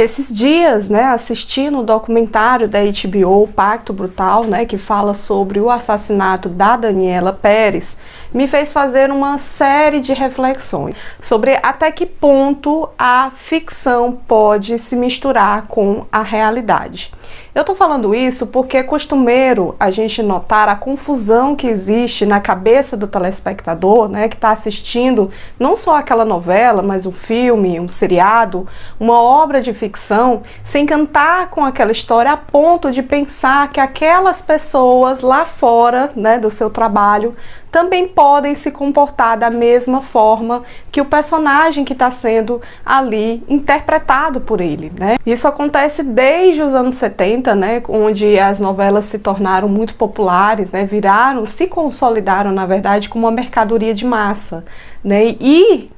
Esses dias, né, assistindo o documentário da HBO, Pacto Brutal, né, que fala sobre o assassinato da Daniela Pérez, me fez fazer uma série de reflexões sobre até que ponto a ficção pode se misturar com a realidade. Eu tô falando isso porque é costumeiro a gente notar a confusão que existe na cabeça do telespectador, né, que está assistindo não só aquela novela, mas um filme, um seriado, uma obra de ficção, se encantar com aquela história a ponto de pensar que aquelas pessoas lá fora, né, do seu trabalho também podem se comportar da mesma forma que o personagem que está sendo ali interpretado por ele, né? Isso acontece desde os anos 70, né, onde as novelas se tornaram muito populares, né, se consolidaram, na verdade, como uma mercadoria de massa, né? E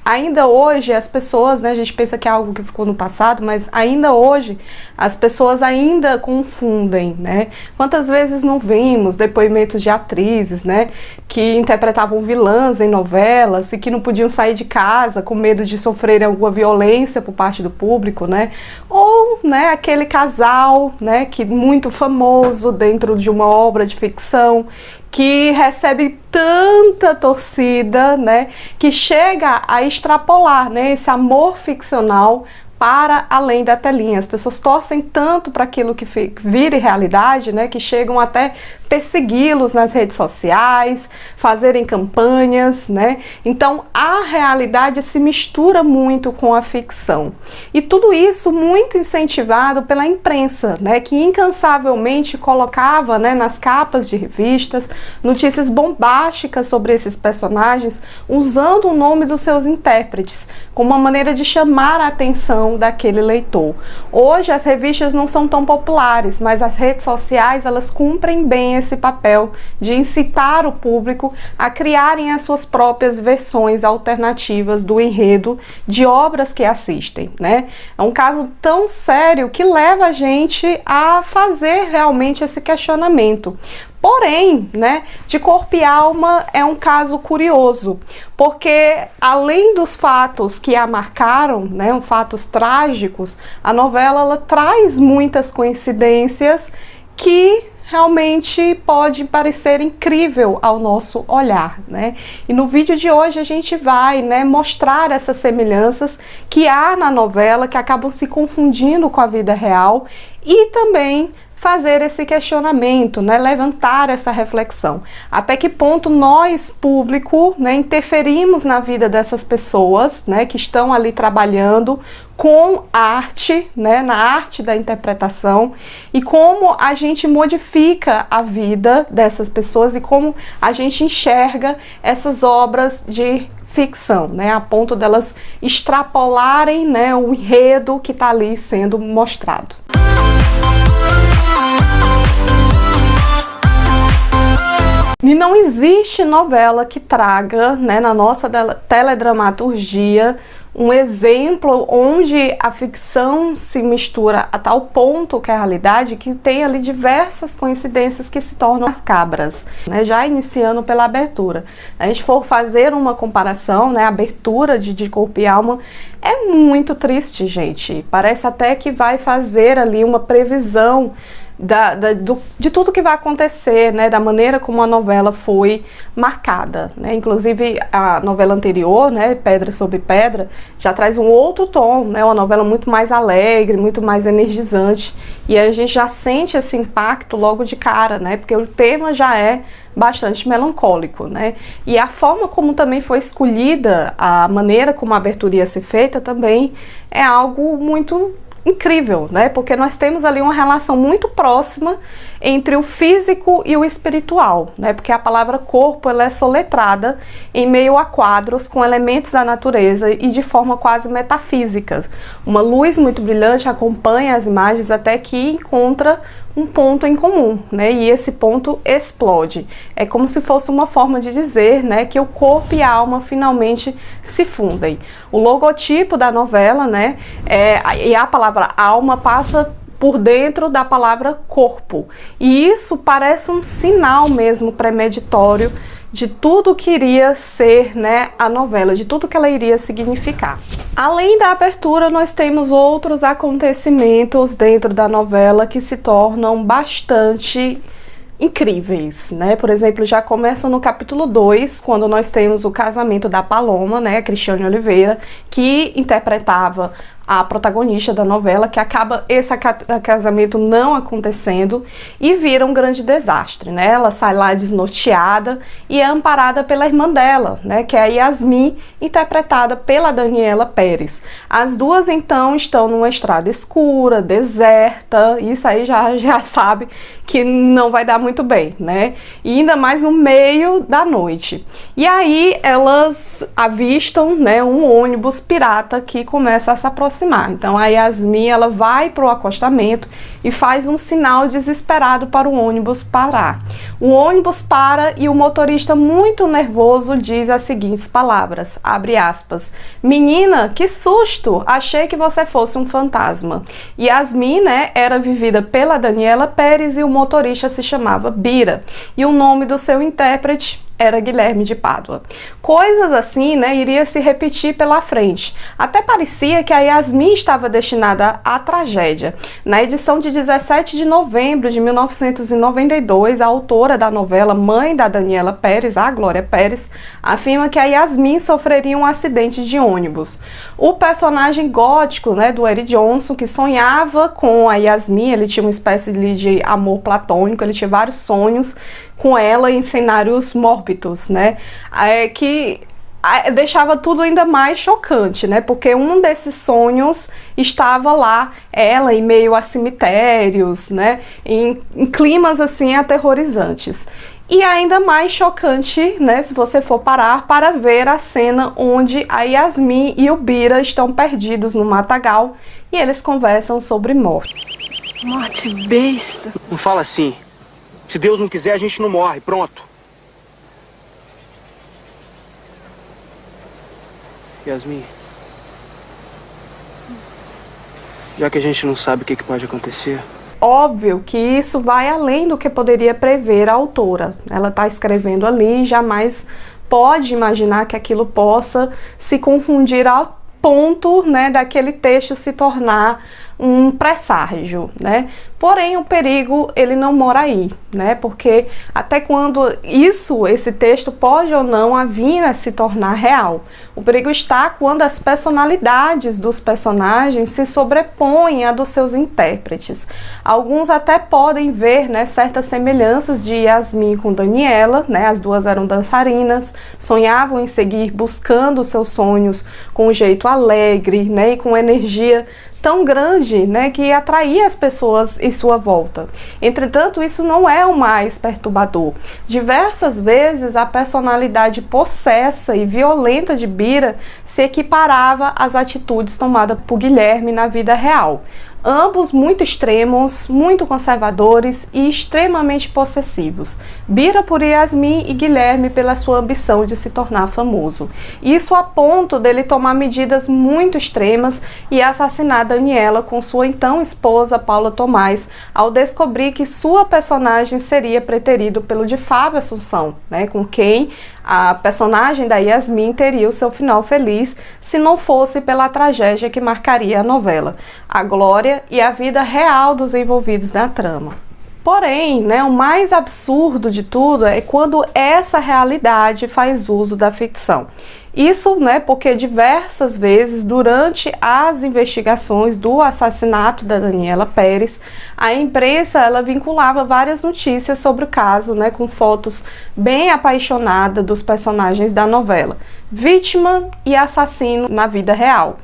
ainda hoje as pessoas, né, a gente pensa que é algo que ficou no passado, mas ainda hoje as pessoas ainda confundem, né? Quantas vezes não vimos depoimentos de atrizes, né, que interpretavam vilãs em novelas e que não podiam sair de casa com medo de sofrer alguma violência por parte do público, né? Ou, né, aquele casal, né, que muito famoso dentro de uma obra de ficção, que recebe tanta torcida, né, que chega a extrapolar, né, esse amor ficcional para além da telinha. As pessoas torcem tanto para aquilo que vire realidade, né, que chegam até persegui-los nas redes sociais, fazerem campanhas, né? Então a realidade se mistura muito com a ficção. E tudo isso muito incentivado pela imprensa, né, que incansavelmente colocava, né, nas capas de revistas notícias bombásticas sobre esses personagens, usando o nome dos seus intérpretes como uma maneira de chamar a atenção daquele leitor. Hoje as revistas não são tão populares, mas as redes sociais, elas cumprem bem esse papel de incitar o público a criarem as suas próprias versões alternativas do enredo de obras que assistem, né? É um caso tão sério que leva a gente a fazer realmente esse questionamento. Porém, né, de Corpo e Alma é um caso curioso, porque além dos fatos que a marcaram, né, fatos trágicos, a novela ela traz muitas coincidências que realmente pode parecer incrível ao nosso olhar, né? E no vídeo de hoje a gente vai, né, mostrar essas semelhanças que há na novela, que acabam se confundindo com a vida real, e também fazer esse questionamento, né, levantar essa reflexão. Até que ponto nós, público, né, interferimos na vida dessas pessoas, né, que estão ali trabalhando com arte, né, na arte da interpretação, e como a gente modifica a vida dessas pessoas e como a gente enxerga essas obras de ficção, né, a ponto delas extrapolarem, né, o enredo que está ali sendo mostrado. E não existe novela que traga, né, na nossa teledramaturgia um exemplo onde a ficção se mistura a tal ponto que a realidade, que tem ali diversas coincidências que se tornam macabras, né? Já iniciando pela abertura. Se a gente for fazer uma comparação, né, a abertura de Corpo e Alma é muito triste, gente. Parece até que vai fazer ali uma previsão de tudo que vai acontecer, né, da maneira como a novela foi marcada, né? Inclusive a novela anterior, né, Pedra sobre Pedra, já traz um outro tom, né, uma novela muito mais alegre, muito mais energizante, e a gente já sente esse impacto logo de cara, né, porque o tema já é bastante melancólico, né? E a forma como também foi escolhida, a maneira como a abertura ia ser feita também é algo muito incrível, né? Porque nós temos ali uma relação muito próxima entre o físico e o espiritual, né? Porque a palavra corpo, ela é soletrada em meio a quadros com elementos da natureza e de forma quase metafísica. Uma luz muito brilhante acompanha as imagens até que encontra um ponto em comum, né? E esse ponto explode. É como se fosse uma forma de dizer, né, que o corpo e a alma finalmente se fundem. O logotipo da novela, né, e a palavra alma passa por dentro da palavra corpo. E isso parece um sinal mesmo premeditório de tudo que iria ser, né, a novela, de tudo que ela iria significar. Além da abertura, nós temos outros acontecimentos dentro da novela que se tornam bastante incríveis, né? Por exemplo, já começa no capítulo 2, quando nós temos o casamento da Paloma, né, Cristiane Oliveira, que interpretava a protagonista da novela, que acaba esse casamento não acontecendo e vira um grande desastre, né? Ela sai lá desnorteada e é amparada pela irmã dela, né, que é a Yasmin, interpretada pela Daniela Pérez. As duas então estão numa estrada escura, deserta, isso aí já sabe que não vai dar muito bem, né? E ainda mais no meio da noite. E aí elas avistam, né, um ônibus pirata que começa a se aproximar. Então a Yasmin, ela vai para o acostamento e faz um sinal desesperado para o ônibus parar. O ônibus para e o motorista, muito nervoso, diz as seguintes palavras, abre aspas: "Menina, que susto! Achei que você fosse um fantasma." Yasmin, né, era vivida pela Daniela Pérez e o motorista se chamava Bira. E o nome do seu intérprete era Guilherme de Pádua. Coisas assim, né, iria se repetir pela frente. Até parecia que a Yasmin estava destinada à tragédia. Na edição de 17 de novembro de 1992, a autora da novela, mãe da Daniela Pérez, a Glória Pérez, afirma que a Yasmin sofreria um acidente de ônibus. O personagem gótico, né, do Eric Johnson, que sonhava com a Yasmin, ele tinha uma espécie de amor platônico, ele tinha vários sonhos com ela em cenários mórbidos, né, que deixava tudo ainda mais chocante, né, porque um desses sonhos estava lá, ela em meio a cemitérios, né, em climas assim aterrorizantes. E ainda mais chocante, né, se você for parar para ver a cena onde a Yasmin e o Bira estão perdidos no matagal e eles conversam sobre morte. Morte besta. Não fala assim. Se Deus não quiser, a gente não morre. Pronto. Yasmin, já que a gente não sabe o que pode acontecer... Óbvio que isso vai além do que poderia prever a autora. Ela está escrevendo ali e jamais pode imaginar que aquilo possa se confundir ao ponto, né, daquele texto se tornar um presságio, né? Porém, o perigo, ele não mora aí, né? Porque até quando esse texto pode ou não vir a se tornar real. O perigo está quando as personalidades dos personagens se sobrepõem à dos seus intérpretes. Alguns até podem ver, né, certas semelhanças de Yasmin com Daniela, né? As duas eram dançarinas, sonhavam em seguir buscando seus sonhos com um jeito alegre, né, e com energia tão grande, né, que atraía as pessoas em sua volta. Entretanto, isso não é o mais perturbador. Diversas vezes a personalidade possessa e violenta de Bira se equiparava às atitudes tomadas por Guilherme na vida real. Ambos muito extremos, muito conservadores e extremamente possessivos. Bira por Yasmin e Guilherme pela sua ambição de se tornar famoso. Isso a ponto dele tomar medidas muito extremas e assassinar Daniela com sua então esposa Paula Tomás, ao descobrir que sua personagem seria preterido pelo de Fábio Assunção, né, com quem a personagem da Yasmin teria o seu final feliz se não fosse pela tragédia que marcaria a novela, a glória e a vida real dos envolvidos na trama. Porém, né, o mais absurdo de tudo é quando essa realidade faz uso da ficção. Isso, né, porque diversas vezes durante as investigações do assassinato da Daniela Pérez, a imprensa ela vinculava várias notícias sobre o caso, né, com fotos bem apaixonadas dos personagens da novela, vítima e assassino na vida real,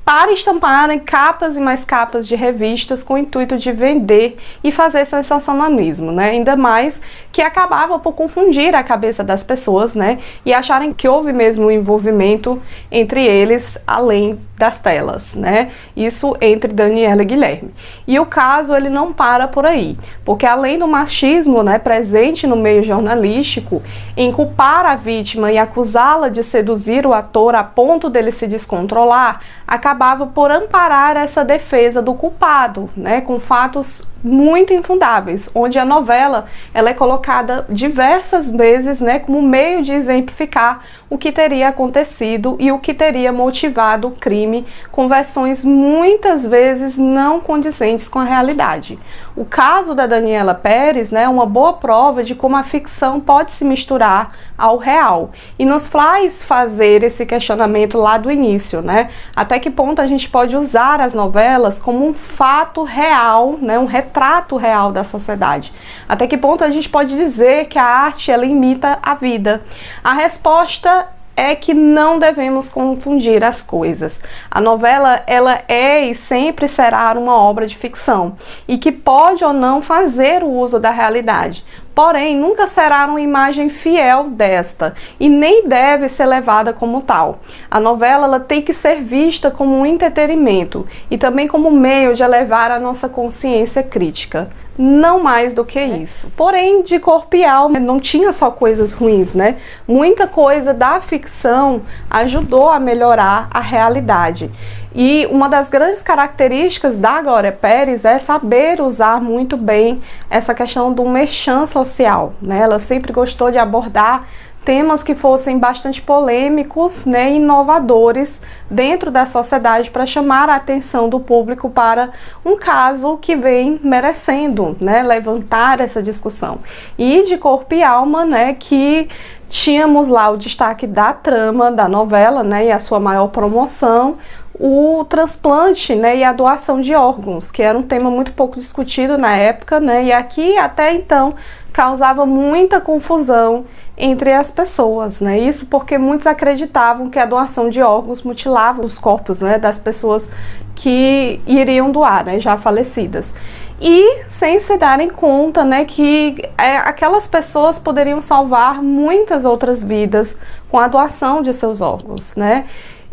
para estamparem capas e mais capas de revistas com o intuito de vender e fazer sensacionalismo, né? Ainda mais que acabava por confundir a cabeça das pessoas, né? E acharem que houve mesmo um envolvimento entre eles, além das telas, né? Isso entre Daniela e Guilherme. E o caso ele não para por aí, porque além do machismo, né, presente no meio jornalístico, em culpar a vítima e acusá-la de seduzir o ator a ponto dele se descontrolar, acabava por amparar essa defesa do culpado, né, com fatos muito infundáveis, onde a novela ela é colocada diversas vezes, né, como meio de exemplificar o que teria acontecido e o que teria motivado o crime, com versões muitas vezes não condizentes com a realidade. O caso da Daniela Pérez, né, é uma boa prova de como a ficção pode se misturar ao real e nos faz fazer esse questionamento lá do início, né? Até que ponto a gente pode usar as novelas como um fato real, né, um retrato real da sociedade? Até que ponto a gente pode dizer que a arte ela imita a vida? A resposta é que não devemos confundir as coisas. A novela, ela é e sempre será uma obra de ficção e que pode ou não fazer o uso da realidade. Porém, nunca será uma imagem fiel desta e nem deve ser levada como tal. A novela ela tem que ser vista como um entretenimento e também como meio de elevar a nossa consciência crítica. Não mais do que isso. Porém, de corpo e alma, não tinha só coisas ruins, né? Muita coisa da ficção ajudou a melhorar a realidade. E uma das grandes características da Glória Pérez é saber usar muito bem essa questão do merchan social, né? Ela sempre gostou de abordar temas que fossem bastante polêmicos, né, inovadores dentro da sociedade para chamar a atenção do público para um caso que vem merecendo, né, levantar essa discussão. E de corpo e alma, né, que tínhamos lá o destaque da trama da novela, né, e a sua maior promoção, o transplante, né, e a doação de órgãos, que era um tema muito pouco discutido na época, né, e aqui até então causava muita confusão entre as pessoas, né? Isso porque muitos acreditavam que a doação de órgãos mutilava os corpos, né, das pessoas que iriam doar, né, já falecidas. E sem se darem conta, né, que aquelas pessoas poderiam salvar muitas outras vidas com a doação de seus órgãos, né?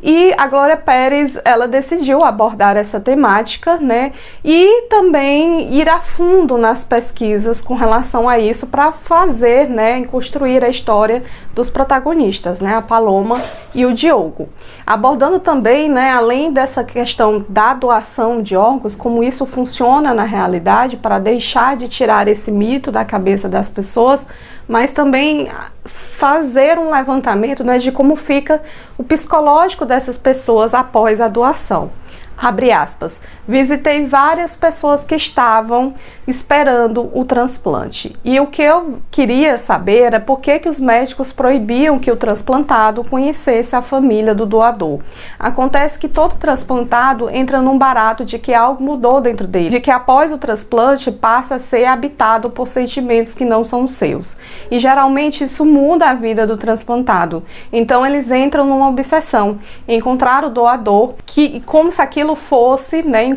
E a Glória Pérez, ela decidiu abordar essa temática, né, e também ir a fundo nas pesquisas com relação a isso para fazer, né, construir a história dos protagonistas, né, a Paloma e o Diogo. Abordando também, né, além dessa questão da doação de órgãos, como isso funciona na realidade para deixar de tirar esse mito da cabeça das pessoas, mas também fazer um levantamento, né, de como fica o psicológico dessas pessoas após a doação. Abre aspas, visitei várias pessoas que estavam esperando o transplante e o que eu queria saber era por que os médicos proibiam que o transplantado conhecesse a família do doador. Acontece que todo transplantado entra num barato de que algo mudou dentro dele, de que após o transplante passa a ser habitado por sentimentos que não são seus. E geralmente isso muda a vida do transplantado. Então eles entram numa obsessão, encontrar o doador, que como se aquilo fosse, né,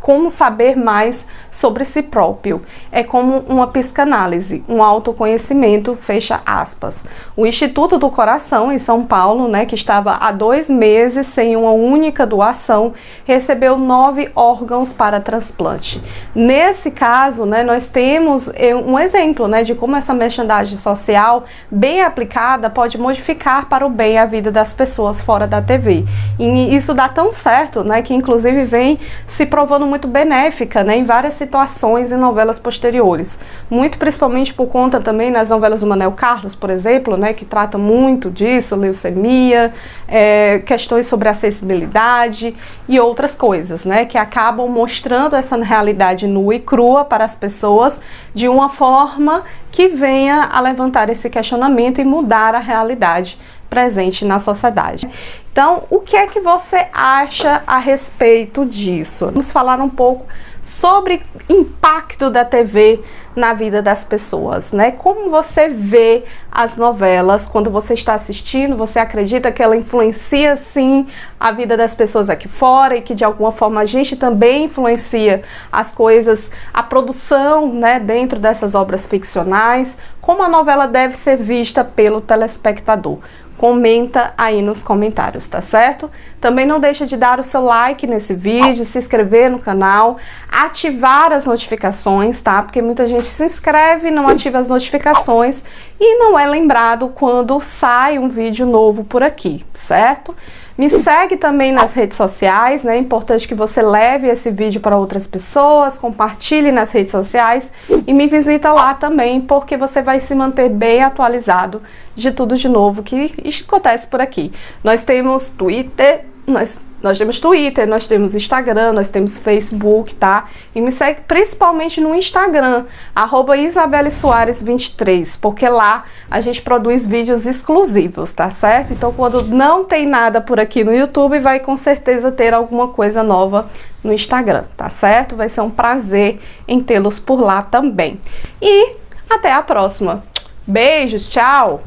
como saber mais sobre si próprio. É como uma psicanálise, um autoconhecimento, fecha aspas. O Instituto do Coração, em São Paulo, né, que estava há 2 meses sem uma única doação, recebeu 9 órgãos para transplante. Nesse caso, né, nós temos um exemplo, né, de como essa merchandising social, bem aplicada, pode modificar para o bem a vida das pessoas fora da TV. E isso dá tão certo, né, que inclusive vem se provando muito benéfica, né, em várias situações e novelas posteriores, muito principalmente por conta também nas novelas do Manuel Carlos, por exemplo, né, que trata muito disso, leucemia, questões sobre acessibilidade e outras coisas, né, que acabam mostrando essa realidade nua e crua para as pessoas de uma forma que venha a levantar esse questionamento e mudar a realidade presente na sociedade. Então, o que é que você acha a respeito disso? Vamos falar um pouco sobre o impacto da TV na vida das pessoas, né? Como você vê as novelas quando você está assistindo? Você acredita que ela influencia sim a vida das pessoas aqui fora e que de alguma forma a gente também influencia as coisas, a produção, né, dentro dessas obras ficcionais? Como a novela deve ser vista pelo telespectador? comenta aí nos comentários, tá certo? Também não deixa de dar o seu like nesse vídeo, se inscrever no canal, ativar as notificações, tá? Porque muita gente se inscreve e não ativa as notificações e não é lembrado quando sai um vídeo novo por aqui, certo? Me segue também nas redes sociais, né? É importante que você leve esse vídeo para outras pessoas, compartilhe nas redes sociais e me visita lá também, porque você vai se manter bem atualizado de tudo de novo que acontece por aqui. Nós temos Twitter, nós temos Instagram, nós temos Facebook, tá? E me segue principalmente no Instagram, @IsabelleSoares23, porque lá a gente produz vídeos exclusivos, tá certo? Então, quando não tem nada por aqui no YouTube, vai com certeza ter alguma coisa nova no Instagram, tá certo? Vai ser um prazer em tê-los por lá também. E até a próxima. Beijos, tchau!